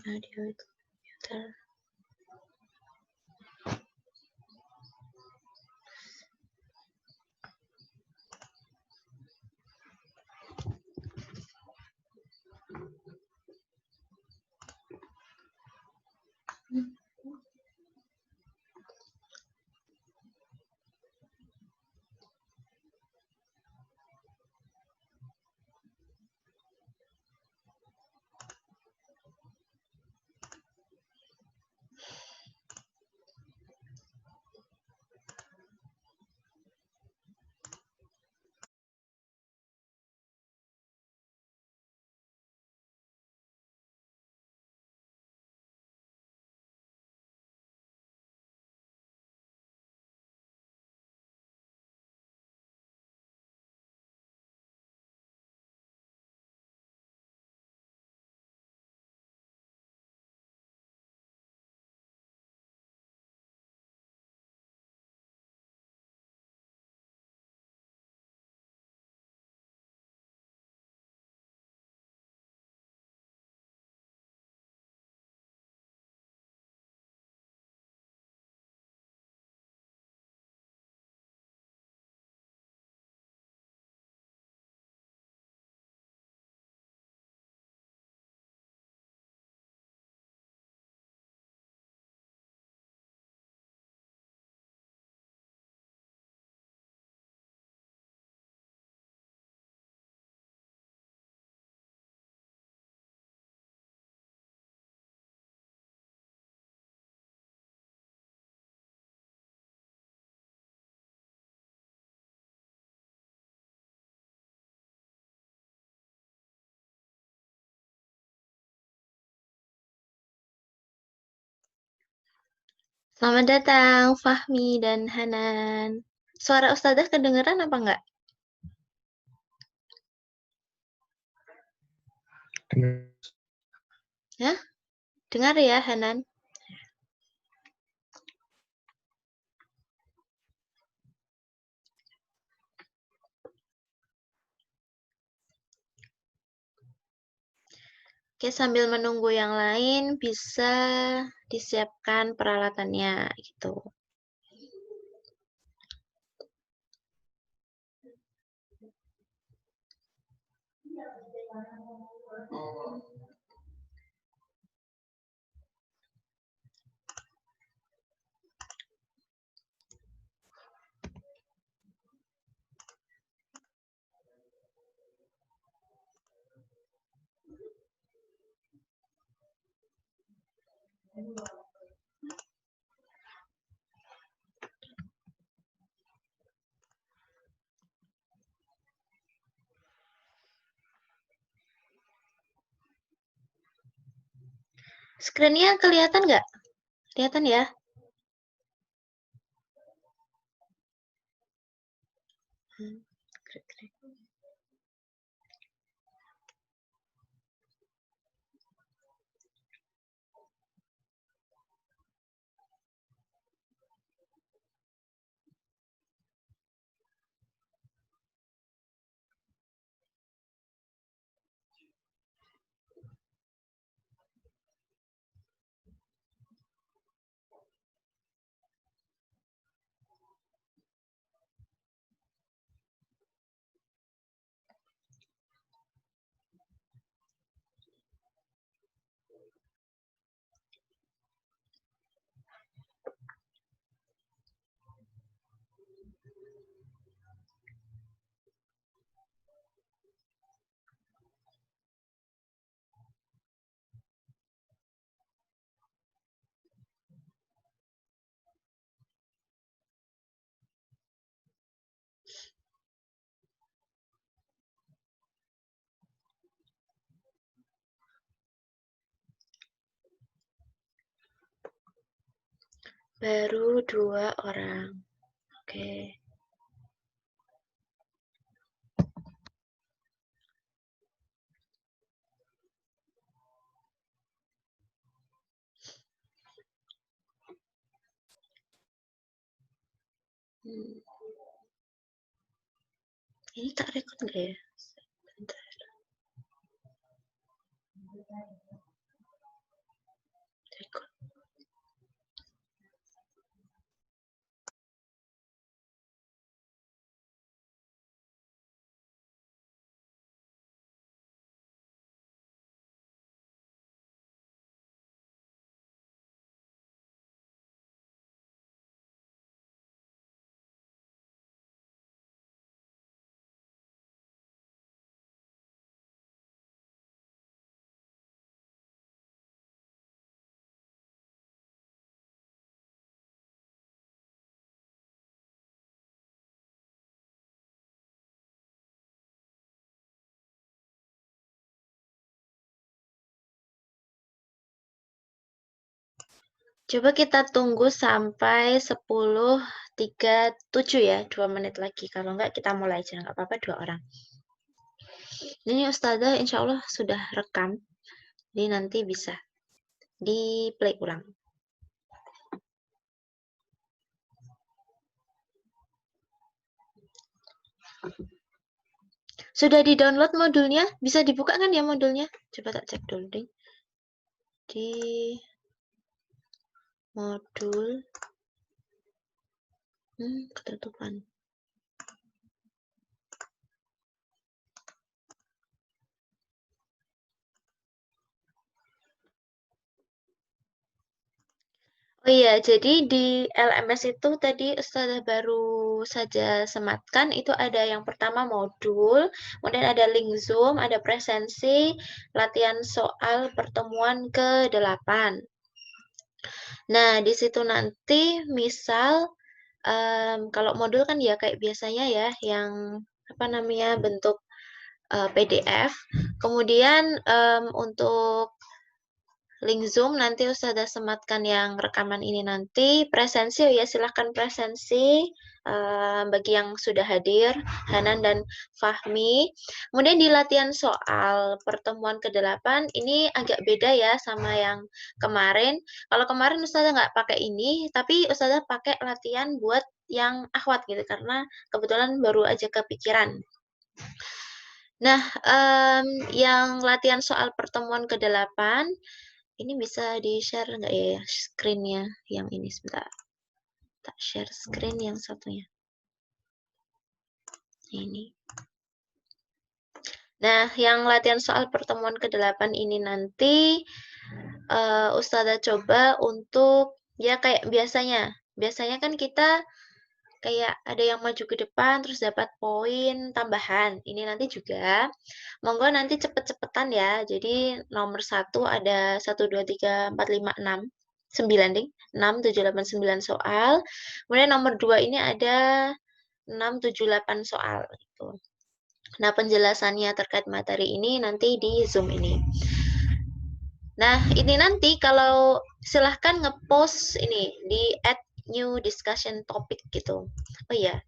Audio itu komputer. Selamat datang, Fahmi dan Hanan. Suara Ustazah kedengeran apa enggak? Hah? Dengar ya, Hanan? Oke, sambil menunggu yang lain bisa disiapkan peralatannya gitu. Screen-nya kelihatan nggak? Kelihatan ya? Baru 2 orang. Oke. Ini tak record nggak ya? Bentar. Coba kita tunggu sampai 10.37 ya, 2 menit lagi. Kalau enggak kita mulai aja, nggak apa-apa 2 orang. Ini Ustazah insya Allah sudah rekam, jadi nanti bisa di play ulang. Sudah di-download modulnya? Bisa dibuka kan ya modulnya? Coba tak cek dulu deh. Di modul. Ketutupan. Oh iya, jadi di LMS itu tadi Ustazah baru saja sematkan, itu ada yang pertama modul, kemudian ada link Zoom, ada presensi, latihan soal pertemuan ke-8. Nah, di situ nanti misal kalau modul kan ya kayak biasanya ya, yang apa namanya bentuk PDF. Kemudian untuk link Zoom nanti Ustazah sematkan yang rekaman ini nanti. Presensi, oh ya silahkan presensi bagi yang sudah hadir, Hanan dan Fahmi. Kemudian di latihan soal pertemuan ke-8, ini agak beda ya sama yang kemarin. Kalau kemarin Ustazah nggak pakai ini, tapi Ustazah pakai latihan buat yang akhwat gitu, karena kebetulan baru aja kepikiran. Nah, yang latihan soal pertemuan ke-8, ini bisa di-share nggak ya screen-nya yang ini sebentar. Tak share screen yang satunya. Ini. Nah, yang latihan soal pertemuan ke-8 ini nanti Ustazah coba untuk ya kayak biasanya. Biasanya kan kita kayak ada yang maju ke depan terus dapat poin tambahan. Ini nanti juga monggo nanti cepet-cepetan ya. Jadi nomor 1 ada 1, 2, 3, 4, 5, 6. 9 ding. 6, 7, 8, 9 soal. Kemudian nomor 2 ini ada 6, 7, 8 soal gitu. Nah, penjelasannya terkait materi ini nanti di Zoom ini. Nah, ini nanti kalau silahkan ngepost ini di @new discussion topic gitu. Oh iya.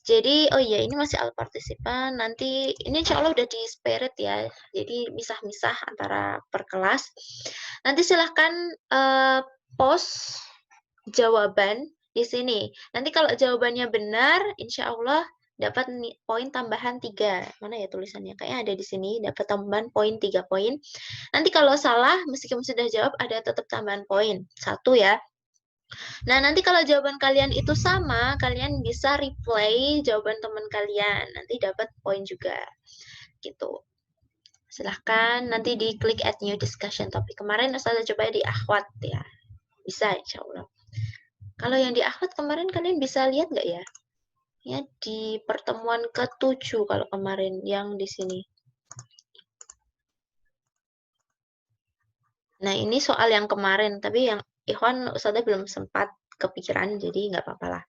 Jadi, oh iya ini masih all partisipan. Nanti ini insya Allah udah di spirit ya. Jadi misah-misah antara per kelas. Nanti silahkan post jawaban di sini. Nanti kalau jawabannya benar, insya Allah dapat poin tambahan 3. Mana ya tulisannya? Kayaknya ada di sini, dapat tambahan poin 3 poin. Nanti kalau salah, meskipun sudah jawab, ada tetap tambahan poin. 1 ya. Nah, nanti kalau jawaban kalian itu sama, kalian bisa replay jawaban teman kalian. Nanti dapat poin juga. Gitu. Silahkan nanti diklik add new discussion topic. Kemarin Ustazah coba di akhwat ya. Bisa insya Allah. Kalau yang di akhwat kemarin kalian bisa lihat nggak ya? Ya, di pertemuan ke-7 kalau kemarin yang di sini. Nah, ini soal yang kemarin, tapi yang Ikhwan Ustazah belum sempat kepikiran, jadi nggak apa-apa lah.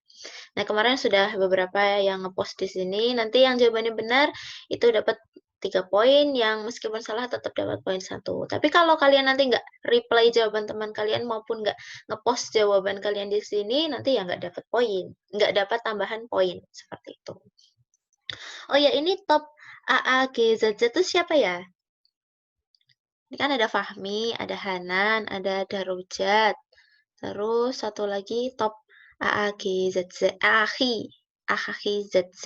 Nah, kemarin sudah beberapa yang ngepost di sini. Nanti yang jawabannya benar itu dapat 3 poin, yang meskipun salah tetap dapat poin 1. Tapi kalau kalian nanti nggak reply jawaban teman kalian maupun nggak ngepost jawaban kalian di sini, nanti ya nggak dapat poin, nggak dapat tambahan poin seperti itu. Oh ya, ini top AAGZZ itu siapa ya? Ini kan ada Fahmi, ada Hanan, ada Darujat. Terus satu lagi top AAGZZ, AAGZZ.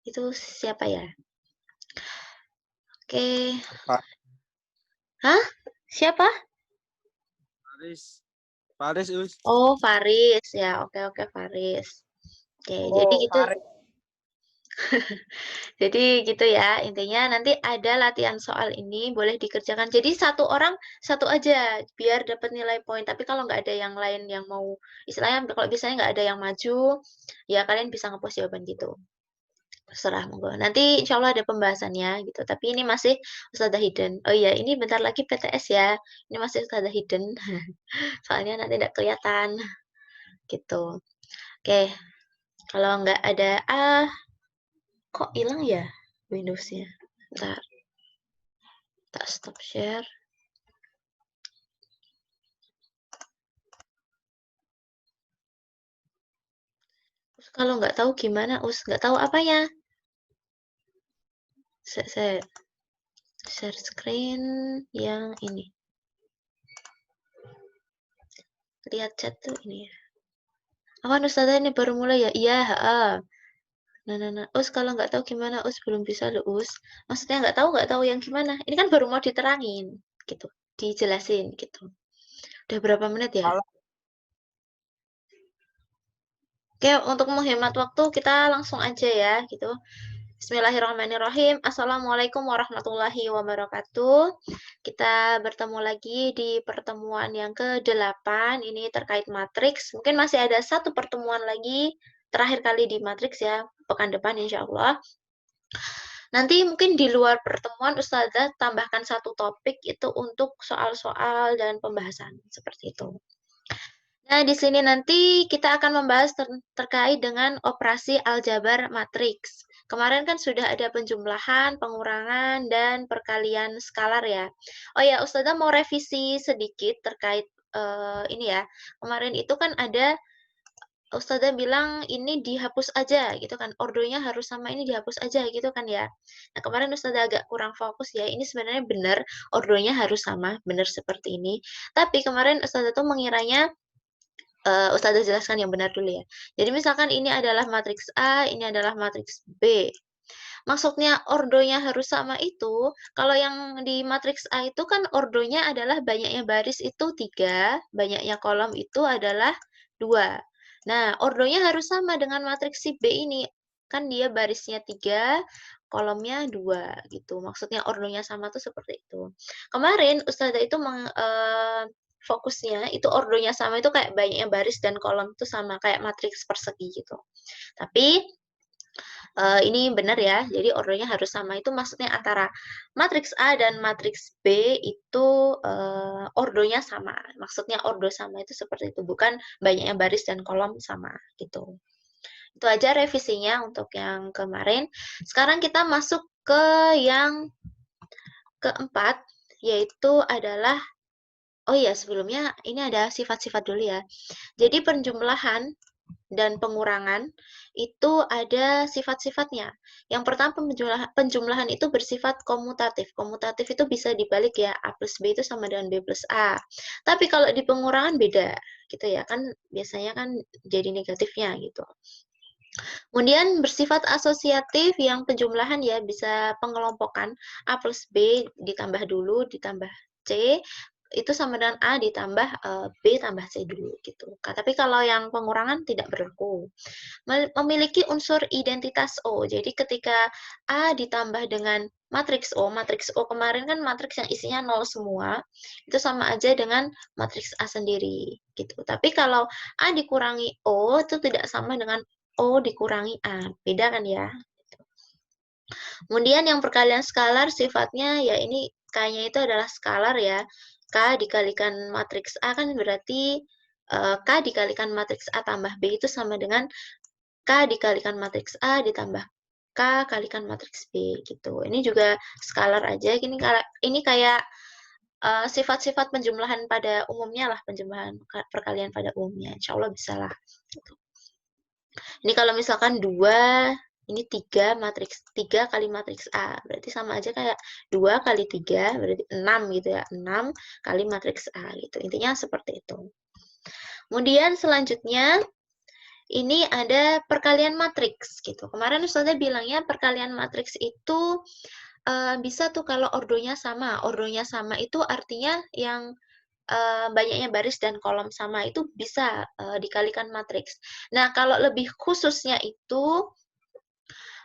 Itu siapa ya? Oke. Pak Hah? Siapa? Faris. Faris, Us. Oh, Faris. Ya, oke, Faris. Oke, jadi Oh, gitu. Faris. Jadi gitu ya, intinya nanti ada latihan soal ini boleh dikerjakan. Jadi satu orang satu aja biar dapat nilai poin. Tapi kalau nggak ada yang lain yang mau, istilahnya kalau biasanya nggak ada yang maju, ya kalian bisa ngepost jawaban gitu. Terserah monggo. Nanti insya Allah ada pembahasannya gitu. Tapi ini masih Ustazah hidden. Oh iya, ini bentar lagi PTS ya. Ini masih Ustazah hidden. Soalnya nanti tidak kelihatan gitu. Oke, kalau nggak ada kok hilang ya Windows-nya? Bentar. Tak stop share. Kalau nggak tahu gimana, Us? Nggak tahu apanya? Saya share screen yang ini. Lihat chat tuh ini ya. Awan Ustazah ini baru mulai ya? Iya, heeh. Nah. Us kalau nggak tahu gimana, Us belum bisa loh, Us. Maksudnya nggak tahu yang gimana. Ini kan baru mau diterangin, gitu. Dijelasin, gitu. Udah berapa menit ya? Malah Oke, untuk menghemat waktu kita langsung aja ya, gitu. Bismillahirrahmanirrahim. Assalamualaikum warahmatullahi wabarakatuh. Kita bertemu lagi di pertemuan yang ke-8. Ini terkait matriks. Mungkin masih ada satu pertemuan lagi, terakhir kali di matriks ya, pekan depan insya Allah. Nanti mungkin di luar pertemuan Ustazah tambahkan satu topik itu untuk soal-soal dan pembahasan seperti itu. Nah, di sini nanti kita akan membahas terkait dengan operasi aljabar matriks. Kemarin kan sudah ada penjumlahan, pengurangan, dan perkalian skalar ya. Oh ya, Ustazah mau revisi sedikit terkait ini ya. Kemarin itu kan ada Ustazah bilang ini dihapus aja gitu kan, ordonya harus sama ini dihapus aja gitu kan ya. Nah kemarin Ustazah agak kurang fokus ya, ini sebenarnya benar ordonya harus sama, benar seperti ini. Tapi kemarin Ustazah tuh mengiranya Ustazah jelaskan yang benar dulu ya. Jadi misalkan ini adalah matriks A, ini adalah matriks B. Maksudnya ordonya harus sama itu, kalau yang di matriks A itu kan ordonya adalah banyaknya baris itu 3, banyaknya kolom itu adalah 2. Nah, ordonya harus sama dengan matriks si B ini. Kan dia barisnya 3, kolomnya 2 gitu. Maksudnya ordonya sama tuh seperti itu. Kemarin Ustazah itu fokusnya itu ordonya sama itu kayak banyaknya baris dan kolom itu sama kayak matriks persegi gitu. Tapi ini benar ya, jadi ordernya harus sama. Itu maksudnya antara matriks A dan matriks B itu ordonya sama. Maksudnya ordo sama itu seperti itu, bukan banyaknya baris dan kolom sama gitu. Itu aja revisinya untuk yang kemarin. Sekarang kita masuk ke yang keempat, yaitu adalah, oh iya sebelumnya ini ada sifat-sifat dulu ya. Jadi penjumlahan dan pengurangan itu ada sifat-sifatnya. Yang pertama penjumlahan itu bersifat komutatif. Komutatif itu bisa dibalik ya, A plus B itu sama dengan B plus A. Tapi kalau di pengurangan beda, gitu ya, kan biasanya kan jadi negatifnya gitu. Kemudian bersifat asosiatif yang penjumlahan ya bisa pengelompokan A plus B ditambah dulu ditambah C itu sama dengan A ditambah B tambah C dulu gitu. Tapi kalau yang pengurangan tidak berlaku. Memiliki unsur identitas O. Jadi ketika A ditambah dengan matriks O kemarin kan matriks yang isinya 0 semua, itu sama aja dengan matriks A sendiri gitu. Tapi kalau A dikurangi O itu tidak sama dengan O dikurangi A. Beda kan ya? Kemudian yang perkalian skalar sifatnya ya ini K-nya itu adalah skalar ya. K dikalikan matriks A kan berarti K dikalikan matriks A tambah B itu sama dengan K dikalikan matriks A ditambah K kalikan matriks B gitu. Ini juga skalar aja. Ini kayak sifat-sifat penjumlahan pada umumnya lah, penjumlahan perkalian pada umumnya. Insya Allah bisa lah. Gitu. Ini kalau misalkan 2, ini 3 matriks 3 kali matriks A. Berarti sama aja kayak 2 kali 3 berarti 6 gitu ya. 6 kali matriks A gitu. Intinya seperti itu. Kemudian selanjutnya ini ada perkalian matriks gitu. Kemarin Ustazah bilangnya perkalian matriks itu bisa tuh kalau ordonya sama. Ordonya sama itu artinya yang banyaknya baris dan kolom sama itu bisa dikalikan matriks. Nah, kalau lebih khususnya itu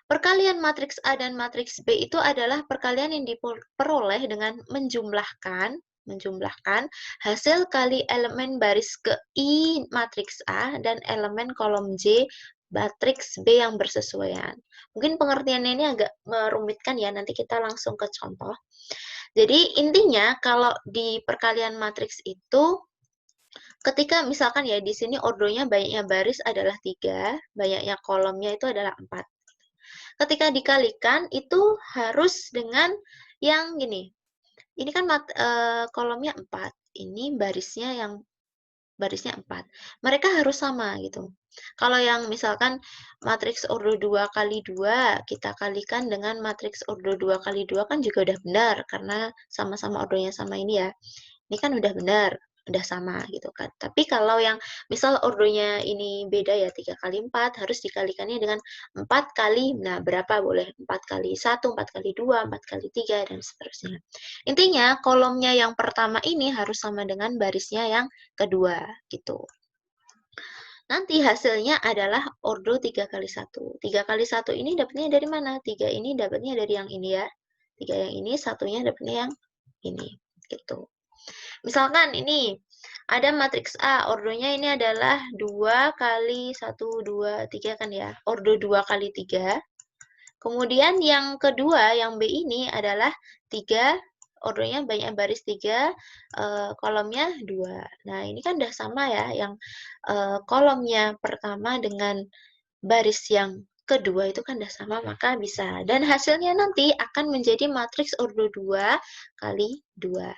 perkalian matriks A dan matriks B itu adalah perkalian yang diperoleh dengan menjumlahkan hasil kali elemen baris ke I matriks A dan elemen kolom J matriks B yang bersesuaian. Mungkin pengertiannya ini agak merumitkan ya, nanti kita langsung ke contoh. Jadi intinya kalau di perkalian matriks itu ketika misalkan ya di sini ordonya banyaknya baris adalah 3, banyaknya kolomnya itu adalah 4. Ketika dikalikan itu harus dengan yang gini. Ini kan kolomnya 4. Ini barisnya yang barisnya 4. Mereka harus sama gitu. Kalau yang misalkan matriks ordo 2 kali 2 kita kalikan dengan matriks ordo 2 kali 2 kan juga udah benar karena sama-sama ordonya sama ini ya. Ini kan udah benar, udah sama gitu kan. Tapi kalau yang misal ordonya ini beda ya 3 kali 4 harus dikalikannya dengan 4 kali, nah berapa boleh 4 kali 1, 4 kali 2, 4 kali 3, dan seterusnya. Intinya kolomnya yang pertama ini harus sama dengan barisnya yang kedua gitu. Nanti hasilnya adalah ordo 3 kali 1. 3 kali 1 ini dapatnya dari mana? 3 ini dapatnya dari yang ini ya. 3 yang ini, satunya dapatnya yang ini gitu. Misalkan ini ada matriks A, ordonya ini adalah 2 kali 1, 2, 3 kan ya. Ordo 2 kali 3. Kemudian yang kedua, yang B ini adalah 3, ordonya banyak baris 3, kolomnya 2. Nah, ini kan udah sama ya, yang kolomnya pertama dengan baris yang kedua itu kan udah sama, maka bisa. Dan hasilnya nanti akan menjadi matriks ordo 2 kali 2,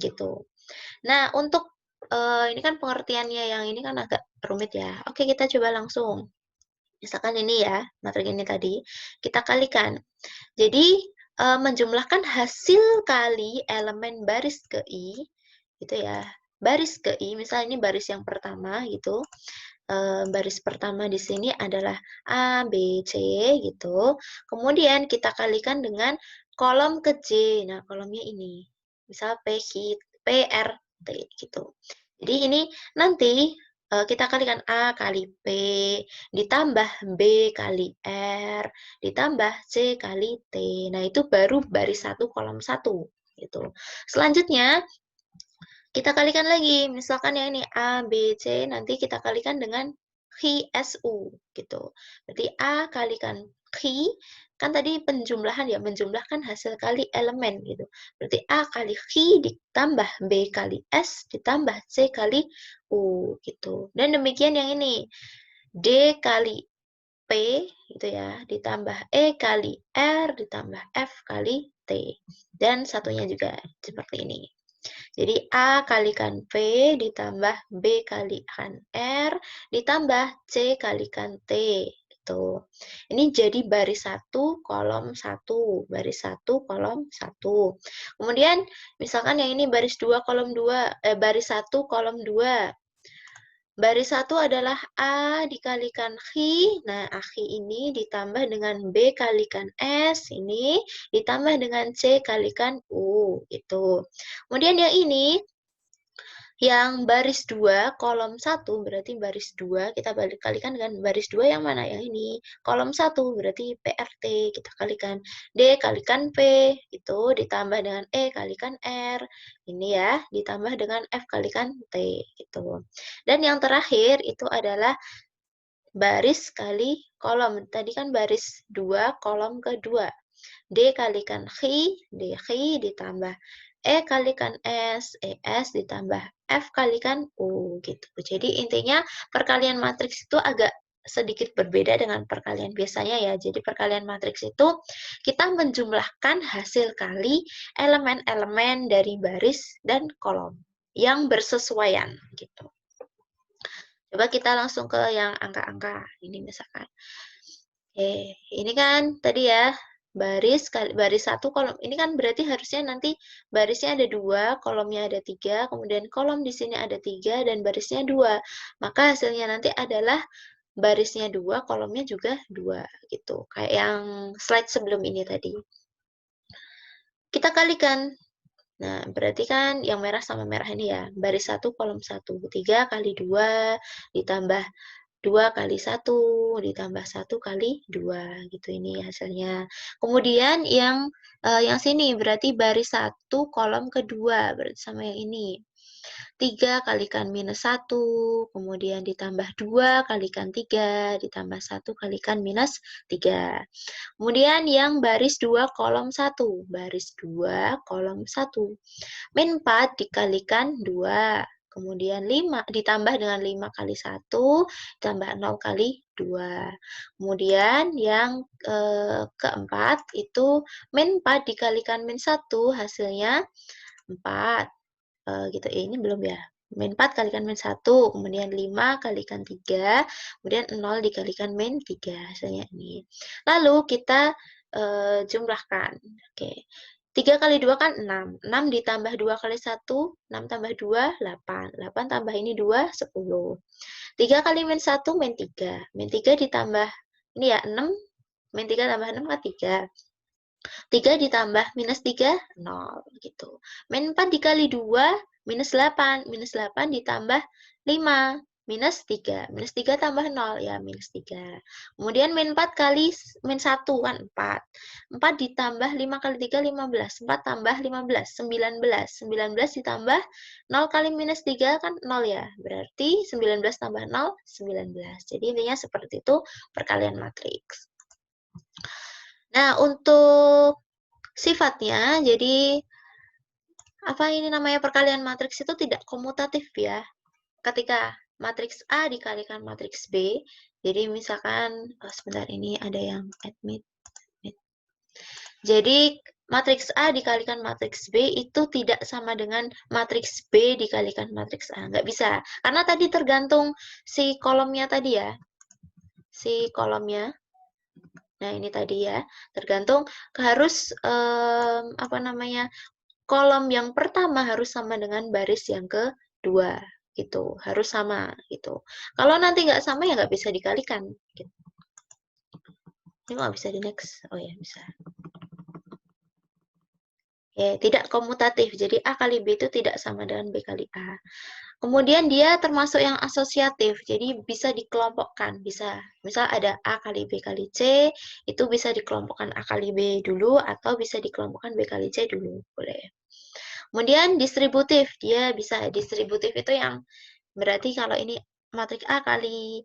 gitu. Nah, untuk ini kan pengertiannya yang ini kan agak rumit ya. Oke, kita coba langsung. Misalkan ini ya, materi ini tadi, kita kalikan. Jadi, menjumlahkan hasil kali elemen baris ke I, gitu ya. Baris ke I, misalnya ini baris yang pertama gitu. Baris pertama di sini adalah A, B, C gitu. Kemudian kita kalikan dengan kolom ke J. Nah, kolomnya ini. Misal P, Q, P, R, T gitu. Jadi ini nanti kita kalikan A kali P, ditambah B kali R, ditambah C kali T. Nah, itu baru baris 1 kolom 1 gitu. Selanjutnya kita kalikan lagi, misalkan yang ini A, B, C, nanti kita kalikan dengan Q, S, U, gitu. Berarti A kalikan Q, kan tadi penjumlahan ya, menjumlahkan hasil kali elemen, gitu. Berarti A kali Q ditambah B kali S, ditambah C kali U, gitu. Dan demikian yang ini, D kali P, gitu ya, ditambah E kali R, ditambah F kali T. Dan satunya juga seperti ini. Jadi A kalikan P ditambah B kalikan R ditambah C kalikan T. Gitu. Ini jadi baris 1 kolom 1, baris 1 kolom 1. Kemudian misalkan yang ini baris 2 kolom 2, baris 1 kolom 2. Baris 1 adalah A dikalikan Q, nah AQ ini ditambah dengan B kalikan S, ini ditambah dengan C kalikan U, itu. Kemudian yang ini, yang baris 2 kolom 1 berarti baris 2 kita kalikan dengan baris 2 yang mana? Yang ini. Kolom 1 berarti PRT kita kalikan D kalikan P itu ditambah dengan E kalikan R. Ini ya, ditambah dengan F kalikan T gitu. Dan yang terakhir itu adalah baris kali kolom. Tadi kan baris 2 kolom kedua. D kalikan Q, DQ ditambah E kalikan S, ES ditambah F kalikan U gitu. Jadi intinya perkalian matriks itu agak sedikit berbeda dengan perkalian biasanya ya. Jadi perkalian matriks itu kita menjumlahkan hasil kali elemen-elemen dari baris dan kolom yang bersesuaian gitu. Coba kita langsung ke yang angka-angka. Ini misalkan. Oke, ini kan tadi ya baris 1 kolom ini kan berarti harusnya nanti barisnya ada 2, kolomnya ada 3, kemudian kolom di sini ada 3 dan barisnya 2. Maka hasilnya nanti adalah barisnya 2, kolomnya juga 2 gitu. Kayak yang slide sebelum ini tadi. Kita kalikan. Nah, berarti kan yang merah sama merah ini ya, baris 1 kolom 1. 3 kali 2 ditambah 2 kali 1 ditambah 1 kali 2 gitu ini hasilnya. Kemudian yang sini berarti baris 1 kolom kedua berarti sama yang ini. 3 kalikan minus 1, kemudian ditambah 2 kalikan 3, ditambah 1 kalikan minus 3. Kemudian yang baris 2 kolom 1, baris 2 kolom 1. Min 4 dikalikan 2. Kemudian 5 ditambah dengan 5 kali 1, tambah 0 kali 2. Kemudian yang keempat itu min 4 dikalikan min 1, hasilnya 4. Gitu, ini belum ya? min 4 kalikan min 1, kemudian 5 kalikan 3, kemudian 0 dikalikan min 3, hasilnya ini. Lalu kita jumlahkan. Oke. 3 kali 2 kan 6. 6 ditambah 2 kali 1, 6 tambah 2, 8. 8 tambah ini 2, 10. 3 kali min 1, min 3. Min 3 ditambah, ini ya 6, min 3 tambah 6 kan 3. 3 ditambah minus 3, 0. Gitu. Min 4 dikali 2, minus 8. Minus 8 ditambah 5, minus 3. Minus 3 tambah 0, ya minus 3. Kemudian min 4 kali min 1 kan 4. 4 ditambah 5 kali 3, 15. 4 tambah 15, 19. 19 ditambah 0 kali minus 3 kan 0 ya. Berarti 19 tambah 0, 19. Jadi intinya seperti itu perkalian matriks. Nah, untuk sifatnya, jadi apa ini namanya perkalian matriks itu tidak komutatif ya. Ketika matriks A dikalikan matriks B, jadi misalkan sebentar ini ada yang admit. Jadi matriks A dikalikan matriks B itu tidak sama dengan matriks B dikalikan matriks A. Nggak bisa. Karena tadi tergantung si kolomnya tadi ya. Si kolomnya. Nah, ini tadi ya, tergantung harus apa namanya? Kolom yang pertama harus sama dengan baris yang kedua gitu, harus sama gitu. Kalau nanti nggak sama ya nggak bisa dikalikan. Gitu. Ini nggak bisa di next. Oh ya bisa. Oke, tidak komutatif. Jadi A kali B itu tidak sama dengan B kali A. Kemudian dia termasuk yang asosiatif, jadi bisa dikelompokkan, bisa. Misal ada A kali B kali C, itu bisa dikelompokkan A kali B dulu, atau bisa dikelompokkan B kali C dulu, boleh. Kemudian distributif, dia bisa distributif itu yang berarti kalau ini matriks A kali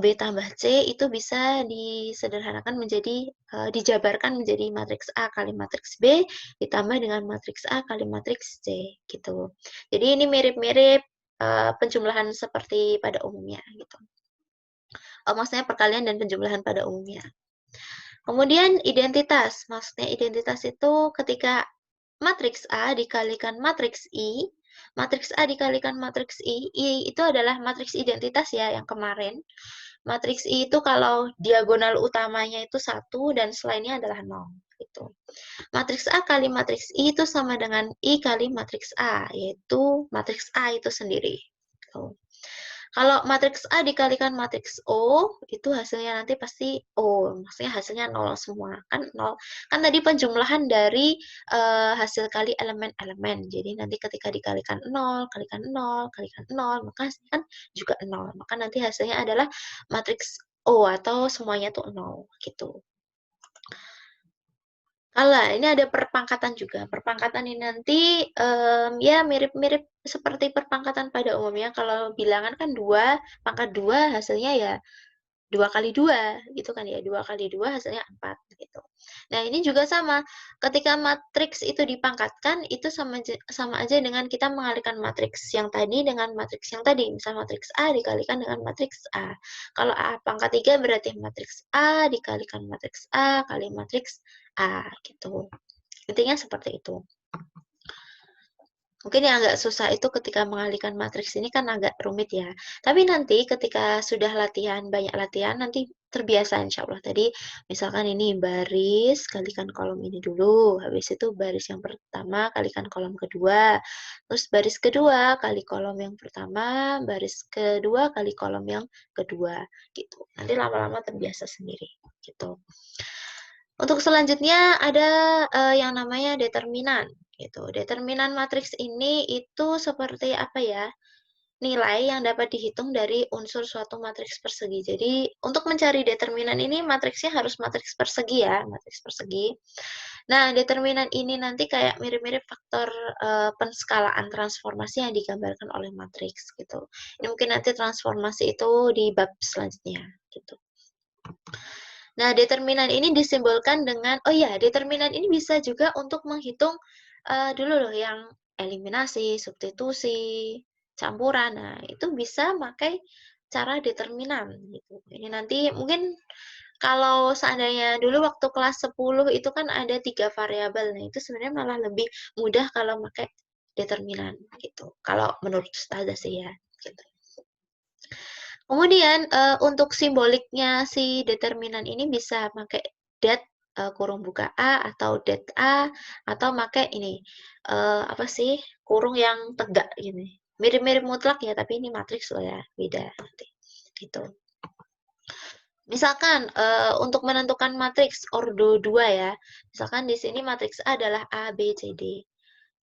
B tambah C itu bisa disederhanakan menjadi dijabarkan menjadi matriks A kali matriks B ditambah dengan matriks A kali matriks C gitu. Jadi ini mirip-mirip penjumlahan seperti pada umumnya gitu. Maksudnya perkalian dan penjumlahan pada umumnya. Kemudian identitas, maksudnya identitas itu ketika matriks A dikalikan matriks I, matriks A dikalikan matriks I itu adalah matriks identitas ya yang kemarin. Matriks I itu kalau diagonal utamanya itu 1 dan selainnya adalah 0. Gitu. Matriks A kali matriks I itu sama dengan I kali matriks A, yaitu matriks A itu sendiri. Gitu. Kalau matriks A dikalikan matriks O, itu hasilnya nanti pasti O, maksudnya hasilnya 0 semua. Kan 0. Kan tadi penjumlahan dari hasil kali elemen-elemen. Jadi nanti ketika dikalikan 0, kalikan 0, kalikan 0, maka hasilnya kan juga 0. Maka nanti hasilnya adalah matriks O atau semuanya tuh 0 gitu. Kalau ini ada perpangkatan juga. Perpangkatan ini nanti ya mirip-mirip seperti perpangkatan pada umumnya. Kalau bilangan kan 2, pangkat 2 hasilnya ya 2 kali 2 gitu kan ya. 2 kali 2 hasilnya 4 gitu. Nah, ini juga sama. Ketika matriks itu dipangkatkan itu sama aja dengan kita mengalihkan matriks yang tadi dengan matriks yang tadi. Misal matriks A dikalikan dengan matriks A. Kalau A pangkat 3 berarti matriks A dikalikan matriks A kali matriks A gitu. Intinya seperti itu. Mungkin yang agak susah itu ketika mengalihkan matriks ini kan agak rumit ya. Tapi nanti ketika sudah latihan, banyak latihan, nanti terbiasa insya Allah. Tadi misalkan ini baris, kalikan kolom ini dulu. Habis itu baris yang pertama, kalikan kolom kedua. Terus baris kedua, kali kolom yang pertama. Baris kedua, kali kolom yang kedua. Gitu. Nanti lama-lama terbiasa sendiri. Gitu. Untuk selanjutnya ada yang namanya determinan. Gitu. Determinan matriks ini itu seperti apa ya? Nilai yang dapat dihitung dari unsur suatu matriks persegi. Jadi, untuk mencari determinan ini matriksnya harus matriks persegi ya, matriks persegi. Nah, determinan ini nanti kayak mirip-mirip faktor penskalaan transformasi yang digambarkan oleh matriks gitu. Ini mungkin nanti transformasi itu di bab selanjutnya gitu. Nah, determinan ini disimbolkan dengan, oh ya, determinan ini bisa juga untuk menghitung dulu loh yang eliminasi, substitusi, campuran. Nah, itu bisa pakai cara determinan gitu. Ini nanti mungkin kalau seandainya dulu waktu kelas 10 itu kan ada 3 variabel. Nah, itu sebenarnya malah lebih mudah kalau pakai determinan gitu. Kalau menurut Ustazah sih ya gitu. Kemudian untuk simboliknya si determinan ini bisa pakai dat kurung buka A atau det A atau pakai ini apa sih kurung yang tegak gini. Mirip-mirip mutlak ya, tapi ini matriks loh ya, beda nanti. Gitu. Misalkan untuk menentukan matriks ordo 2 ya. Misalkan di sini matriks A adalah A, B, C, D.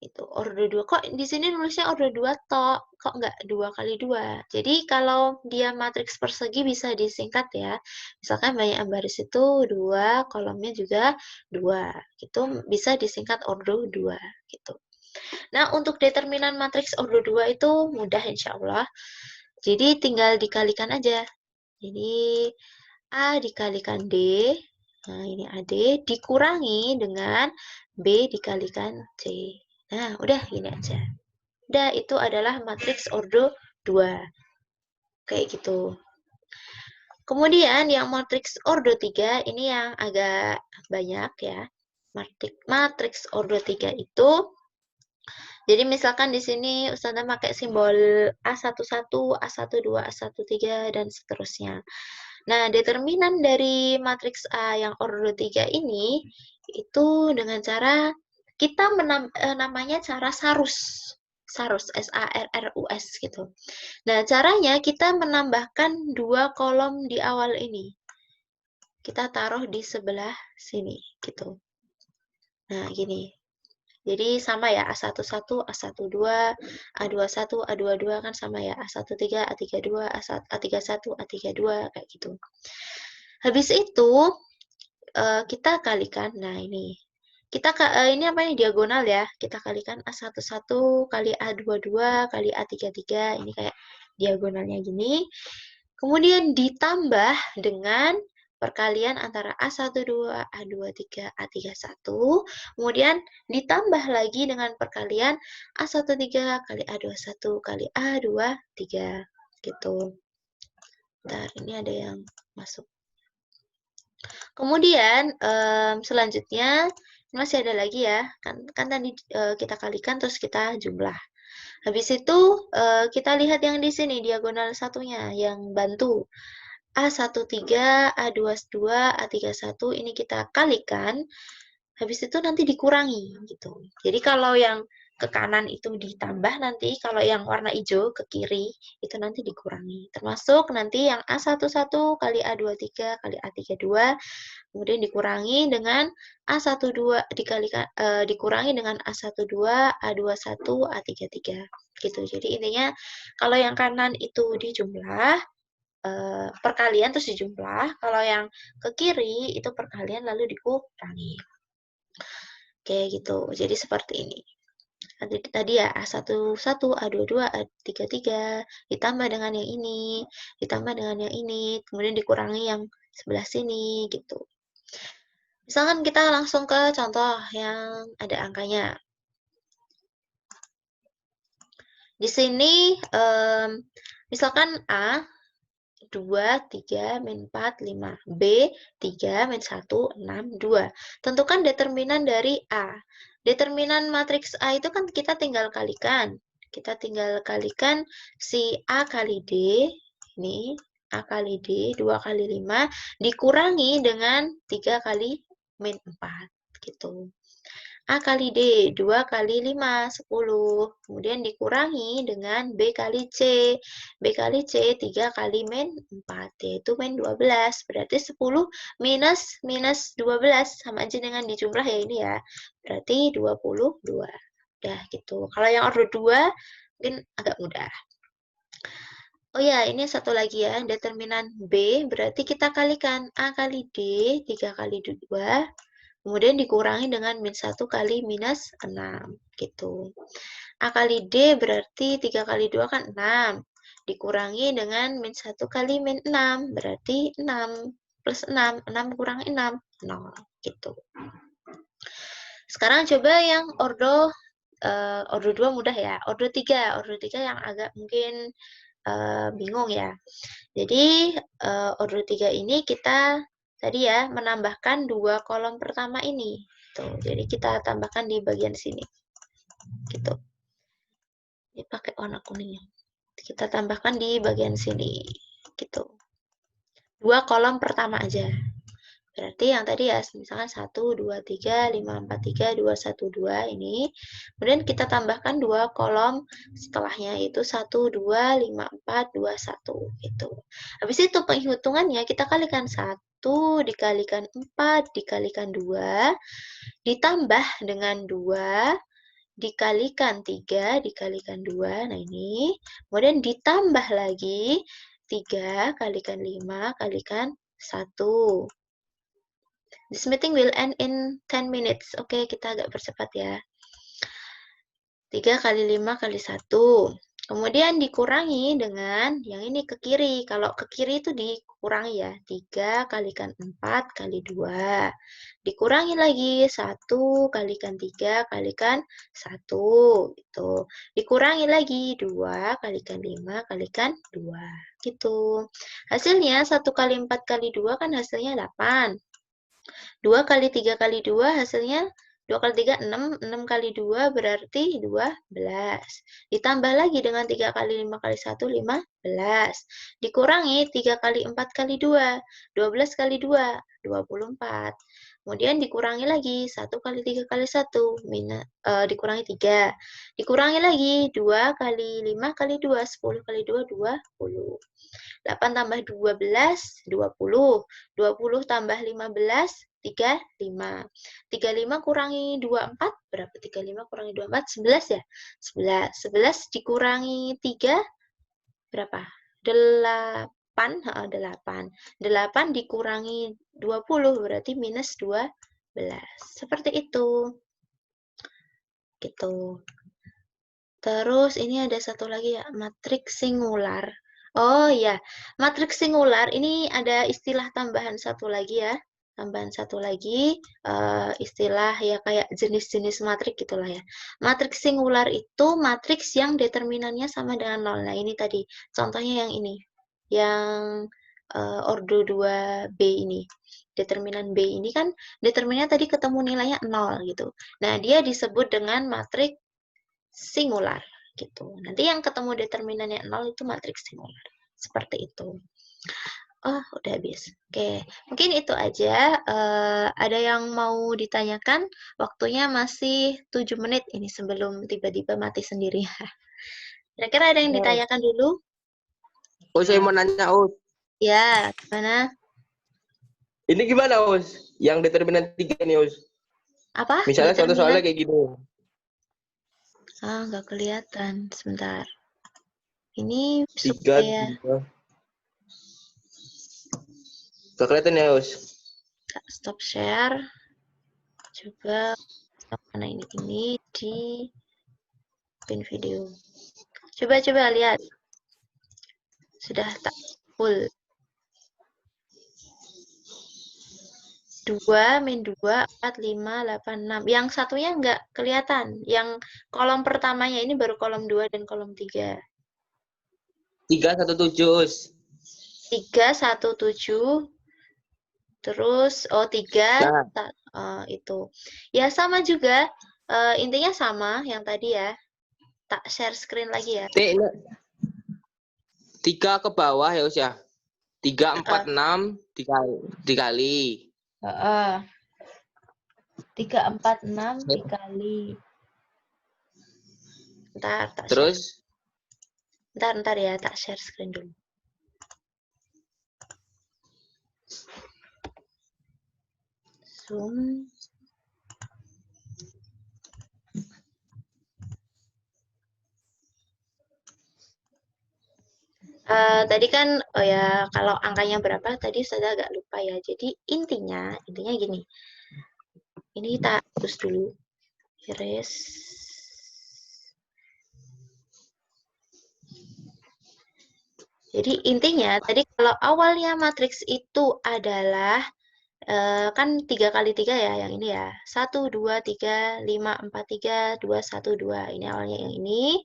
Itu ordo 2. Kok di sini nulisnya ordo 2 tok? Kok nggak 2 kali 2? Jadi kalau dia matriks persegi bisa disingkat ya. Misalkan banyak baris itu 2, kolomnya juga 2. Itu bisa disingkat ordo 2 gitu. Nah, untuk determinan matriks ordo 2 itu mudah insya Allah. Jadi tinggal dikalikan aja. Jadi A dikalikan D, nah ini AD, dikurangi dengan B dikalikan C. Nah, udah gini aja. Udah, itu adalah matriks ordo 2. Kayak gitu. Kemudian yang matriks ordo 3, ini yang agak banyak ya. Matriks ordo 3 itu, jadi misalkan di sini Ustazah pakai simbol A11, A12, A13, dan seterusnya. Nah, determinan dari matriks A yang ordo 3 ini itu dengan cara kita namanya cara Sarus. Sarus, S-A-R-R-U-S gitu. Nah, caranya kita menambahkan 2 kolom di awal ini. Kita taruh di sebelah sini gitu. Nah, gini. Jadi sama ya, A11, A12, A21, A22 kan sama ya, A13, A32, A31, A32 kayak gitu. Habis itu kita kalikan, nah ini. Ini apa ini diagonal ya. Kita kalikan A11 kali A22 kali A33, ini kayak diagonalnya gini. Kemudian ditambah dengan perkalian antara A12, A23, A31, kemudian ditambah lagi dengan perkalian A13 kali A21 kali A23 gitu. Bentar, ini ada yang masuk. Kemudian selanjutnya masih ada lagi ya, kan tadi kita kalikan terus kita jumlah. Habis itu kita lihat yang di sini diagonal satunya yang bantu. A13, A22, A31 ini kita kalikan, habis itu nanti dikurangi gitu. Jadi kalau yang ke kanan itu ditambah, nanti kalau yang warna hijau ke kiri itu nanti dikurangi. Termasuk nanti yang A11 kali A23 kali A32 kemudian dikurangi dengan A12 dikurangi dengan A12, A21, A33 gitu. Jadi intinya kalau yang kanan itu dijumlah perkalian terus dijumlah, kalau yang ke kiri itu perkalian lalu dikurangi. Kayak gitu. Jadi seperti ini. Tadi ya A11, A22, A33 ditambah dengan yang ini, ditambah dengan yang ini, kemudian dikurangi yang sebelah sini gitu. Misalkan kita langsung ke contoh yang ada angkanya. Di sini misalkan A 2, 3, min 4, 5. B, 3, min 1, 6, 2. Tentukan determinan dari A. Determinan matriks A itu kan kita tinggal kalikan. Kita tinggal kalikan si A kali D, ini A kali D, 2 kali 5, dikurangi dengan 3 kali min 4, gitu. A kali D, 2 kali 5, 10. Kemudian dikurangi dengan B kali C. B kali C, 3 kali min 4, yaitu min 12. Berarti 10 minus 12, sama aja dengan dijumlah ya ini ya. Berarti 22. Udah gitu. Kalau yang order 2, mungkin agak mudah. Oh ya, ini satu lagi ya, determinan B, berarti kita kalikan A kali D, 3 kali 2, kemudian dikurangi dengan min 1 kali minus 6, gitu. A kali D berarti 3 kali 2 kan 6, dikurangi dengan min 1 kali min 6, berarti 6 plus 6, 6 kurang 6, 0, gitu. Sekarang coba yang ordo 2 mudah ya, ordo 3 yang agak mungkin bingung ya. Jadi ordo 3 ini kita tadi ya menambahkan 2 kolom pertama ini. Tuh, jadi kita tambahkan di bagian sini. Gitu. pakai warna kuningnya. Kita tambahkan di bagian sini, gitu. 2 kolom pertama aja. Berarti yang tadi ya, misalkan 1, 2, 3, 5, 4, 3, 2, 1, 2 ini. Kemudian kita tambahkan 2 kolom setelahnya, yaitu 1, 2, 5, 4, 2, 1. Gitu. Habis itu penghitungannya kita kalikan 1, dikalikan 4, dikalikan 2, ditambah dengan 2, dikalikan 3, dikalikan 2. Nah ini. Kemudian ditambah lagi 3, kalikan 5, kalikan 1. This meeting will end in 10 minutes. Oke, kita agak percepat ya. 3 kali 5 kali 1. Kemudian dikurangi dengan yang ini ke kiri. Kalau ke kiri itu dikurangi ya. 3 kalikan 4 kali 2. Dikurangi lagi 1 kalikan 3 kalikan 1. Gitu. Dikurangi lagi 2 kalikan 5 kalikan 2. Gitu. Hasilnya 1 kali 4 kali 2 kan hasilnya 8. 2 kali 3 kali 2 hasilnya 2 kali 3, 6. 6 kali 2 berarti 12. Ditambah lagi dengan 3 kali 5 kali 1, 15. Dikurangi 3 kali 4 kali 2, 12 kali 2, 24. Kemudian dikurangi lagi 1 kali 3 kali 1, dikurangi 3. Dikurangi lagi 2 kali 5 kali 2, 10 kali 2, 20. 8 tambah 12, 20. 20 tambah 15, 35. 35 kurangi 24, berapa? 35 kurangi 24, 11 ya? 11. 11 dikurangi 3, berapa? 8. 8. 8 dikurangi 20, berarti minus 12. Seperti itu. Gitu. Terus ini ada satu lagi ya, matriks singular. Oh ya, matriks singular ini ada istilah tambahan satu lagi ya. Tambahan satu lagi, istilah ya kayak jenis-jenis matriks gitulah ya. Matriks singular itu matriks yang determinannya sama dengan 0. Nah ini tadi, contohnya yang ini. Yang ordo 2B ini. Determinan B ini kan, determinannya tadi ketemu nilainya 0 gitu. Nah dia disebut dengan matriks singular gitu. Nanti yang ketemu determinannya 0 itu matriks singular. Seperti itu. Oh, udah habis. Oke, mungkin itu aja. Ada yang mau ditanyakan? Waktunya masih 7 menit ini sebelum tiba-tiba mati sendiri. Kira-kira ada yang ditanyakan dulu? Oh, saya mau nanya, Us. Ya, gimana? Ini gimana, Us? Yang determinan 3 nih, Us. Apa? Misalnya satu Determinan? soalnya kayak gini. Nggak kelihatan. Sebentar. Ini 3, supaya 2. Gak kelihatan ya, Us? stop share. Coba mana ini di pin video. Coba lihat. Sudah tak full. 2, min 2, 4, 5, 8, 6. Yang satunya nggak kelihatan. Yang kolom pertamanya ini baru kolom 2 dan kolom 3. 3, 1, 7, Us. 3, 1, 7. Terus, 3. Nah, Itu. Ya, sama juga. Intinya sama yang tadi ya. Tak share screen lagi ya. 3 ke bawah ya, Us ya. 3, 4, 6 dikali. 3, 4, 6 dikali. Ntar tak share. Terus Ntar ya, tak share screen dulu. Zoom. Tadi kan, oh ya, kalau angkanya berapa tadi saya agak lupa ya. Jadi intinya gini. Ini tak hapus dulu. Erase. Jadi intinya tadi kalau awalnya matriks itu adalah kan 3 kali 3 ya, yang ini ya. 1, 2, 3, 5, 4, 3, 2, 1, 2. Ini awalnya yang ini.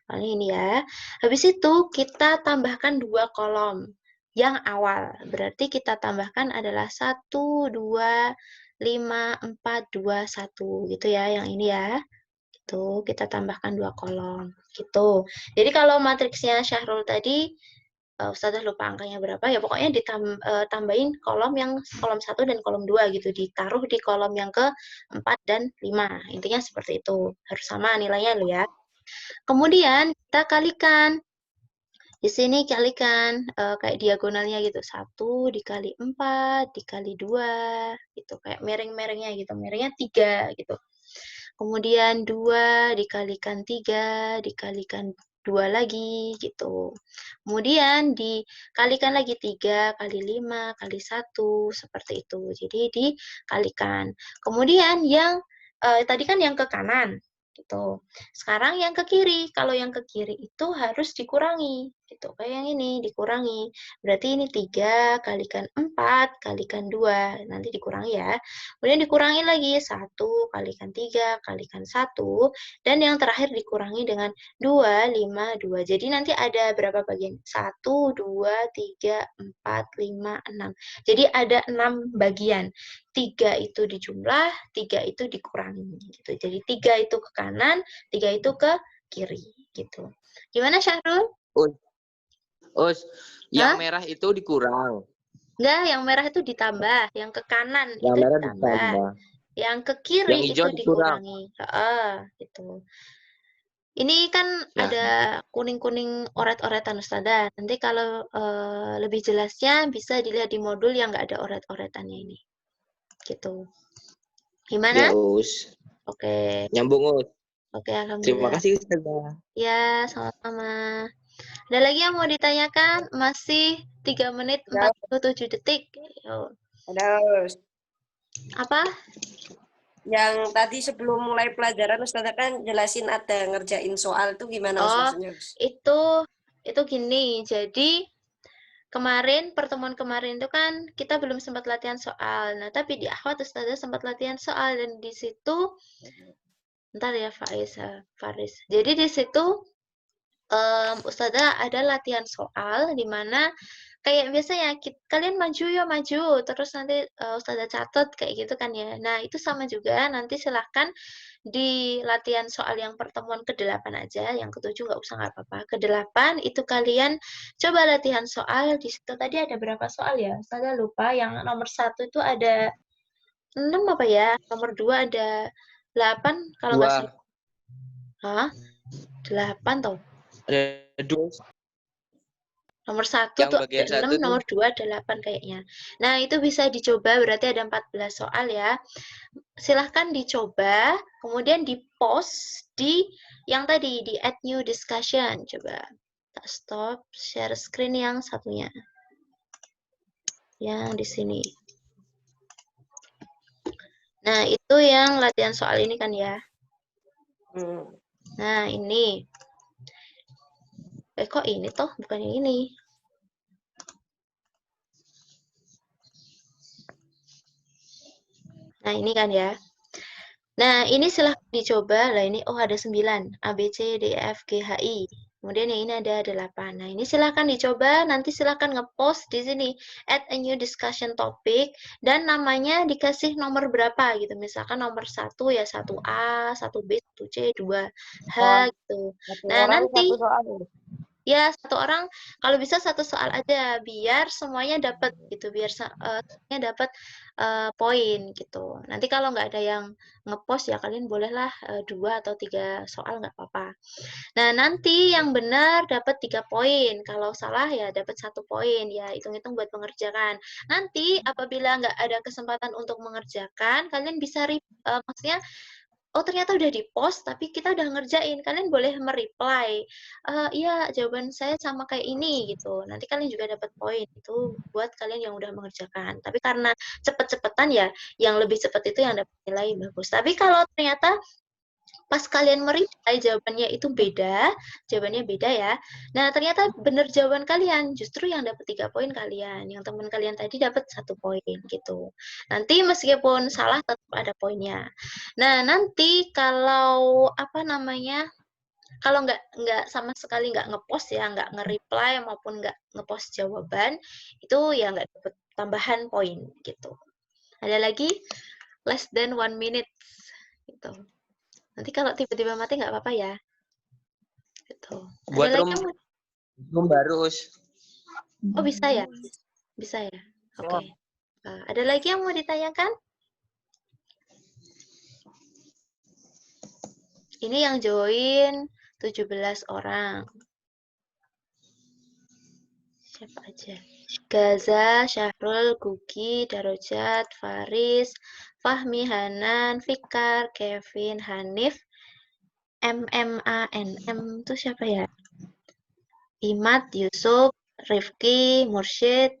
Awalnya ini ya. Habis itu kita tambahkan 2 kolom yang awal. Berarti kita tambahkan adalah 1, 2, 5, 4, 2, 1. Gitu ya, yang ini ya. Tuh, kita tambahkan 2 kolom, gitu. Jadi kalau matriksnya Syahrul tadi, Ustazah lupa angkanya berapa, ya pokoknya tambahin kolom 1 dan kolom 2 gitu, ditaruh di kolom yang ke-4 dan 5, intinya seperti itu, harus sama nilainya loh ya. Kemudian kita kalikan. Di sini kalikan kayak diagonalnya gitu, 1 dikali 4 dikali 2 gitu, kayak miring-miringnya gitu, miringnya 3 gitu. Kemudian 2 dikalikan 3 dikalikan 2 lagi gitu. Kemudian dikalikan lagi 3 kali 5 kali 1 seperti itu. Jadi dikalikan. Kemudian yang tadi kan yang ke kanan gitu. Sekarang yang ke kiri. Kalau yang ke kiri itu harus dikurangi gitu. Kayak yang ini dikurangi. Berarti ini 3 kalikan 4 kalikan 2. Nanti dikurangi ya. Kemudian dikurangi lagi 1 kalikan 3 kalikan 1 dan yang terakhir dikurangi dengan 2, 5, 2. Jadi nanti ada berapa bagian? 1, 2, 3, 4, 5, 6. Jadi ada 6 bagian. 3 itu dijumlah, 3 itu dikurangi gitu. Jadi 3 itu ke kanan, 3 itu ke kiri gitu. Gimana Syahrul? Us, Hah? yang merah itu dikurang. Enggak, yang merah itu ditambah, yang ke kanan Yang itu merah ditambah, ditambah. yang ke kiri Yang hijau itu dikurang. dikurangi. Heeh, gitu. Ini kan Ya. ada kuning-kuning oret-oretan Ustazah. Nanti kalau lebih jelasnya bisa dilihat di modul yang nggak ada oret-oretannya ini. Gitu. Ya, Gimana? Us. Oke. Nyambung, Us. Oke, Terima alhamdulillah. kasih, Ustazah. Ya, sama-sama. Ada lagi yang mau ditanyakan? Masih 3 menit Ada, 47 detik. Yo. ada. Apa? Yang tadi sebelum mulai pelajaran Ustazah kan jelasin ada ngerjain soal itu gimana Us Oh, maksudnya Us? itu gini. Jadi pertemuan kemarin itu kan kita belum sempat latihan soal. Nah, tapi di akhwat Ustazah sempat latihan soal dan di situ bentar ya Faris. Jadi di situ Ustazah ada latihan soal di mana kayak biasanya kalian maju ya maju, terus nanti Ustazah catat kayak gitu kan ya. Nah, itu sama juga nanti silahkan di latihan soal yang pertemuan ke-8 aja, yang ke-7 nggak usah nggak apa-apa. Ke-8 itu kalian coba latihan soal, di situ tadi ada berapa soal ya? Ustazah lupa, yang nomor 1 itu ada 6 apa ya? Nomor 2 ada 8 kalau nggak salah. 2. Hah? 8 toh? Ada 2. Nomor 1 Yang tuh ada bagian 6, 1 tuh nomor 2 ada 8 kayaknya. Nah, itu bisa dicoba, berarti ada 14 soal ya. Silahkan dicoba, kemudian di-post di yang tadi, di add new discussion. Coba kita stop, share screen yang satunya. Yang di sini. Nah, itu yang latihan soal ini kan ya. Nah, ini. Kok ini toh? Bukan yang ini. Nah, ini kan ya. Nah, ini silahkan dicoba. Lah ini, oh ada 9. A, B, C, D, E, F, G, H, I. Kemudian yang ini ada 8. Nah, ini silahkan dicoba. Nanti silahkan ngepost di sini. Add a new discussion topic. Dan namanya dikasih nomor berapa gitu. Misalkan nomor 1 ya 1A, 1B, 1C, 2H Oh, gitu. satu Nah, orang nanti satu soal. ya, 1 orang kalau bisa 1 soal aja, biar semuanya dapat gitu, biar semuanya dapat poin gitu. Nanti kalau nggak ada yang ngepost ya kalian bolehlah 2 atau 3 soal nggak apa-apa. Nah, nanti yang benar dapat 3 poin, kalau salah ya dapat 1 poin, ya hitung-hitung buat mengerjakan. Nanti apabila nggak ada kesempatan untuk mengerjakan, kalian bisa maksudnya oh ternyata udah di-post, tapi kita udah ngerjain. Kalian boleh me-reply, iya jawaban saya sama kayak ini gitu. Nanti kalian juga dapat poin. Itu buat kalian yang udah mengerjakan. Tapi karena cepet-cepetan ya, yang lebih cepat itu yang dapat nilai bagus. Tapi kalau ternyata pas kalian me-reply jawabannya beda ya. Nah, ternyata benar jawaban kalian, justru yang dapat 3 poin kalian, yang teman kalian tadi dapat 1 poin gitu. Nanti meskipun salah tetap ada poinnya. Nah, nanti kalau apa namanya? Kalau nggak sama sekali nggak ngepost ya, nggak nge-reply maupun nggak ngepost jawaban, itu ya nggak dapat tambahan poin gitu. Ada lagi? Less than 1 minute gitu. Nanti kalau tiba-tiba mati nggak apa-apa ya. Gitu. Buat Ada lagi yang mau... room baru, Us. Oh, bisa ya? Bisa ya? Oke. Ada lagi yang mau ditanyakan? Ini yang join 17 orang. Siapa aja? Gaza, Syahrul, Gugi, Darojat, Faris, Fahmi, Hanan, Fikar, Kevin, Hanif, MMANM itu siapa ya? Imad, Yusuf, Rifki, Mursyid,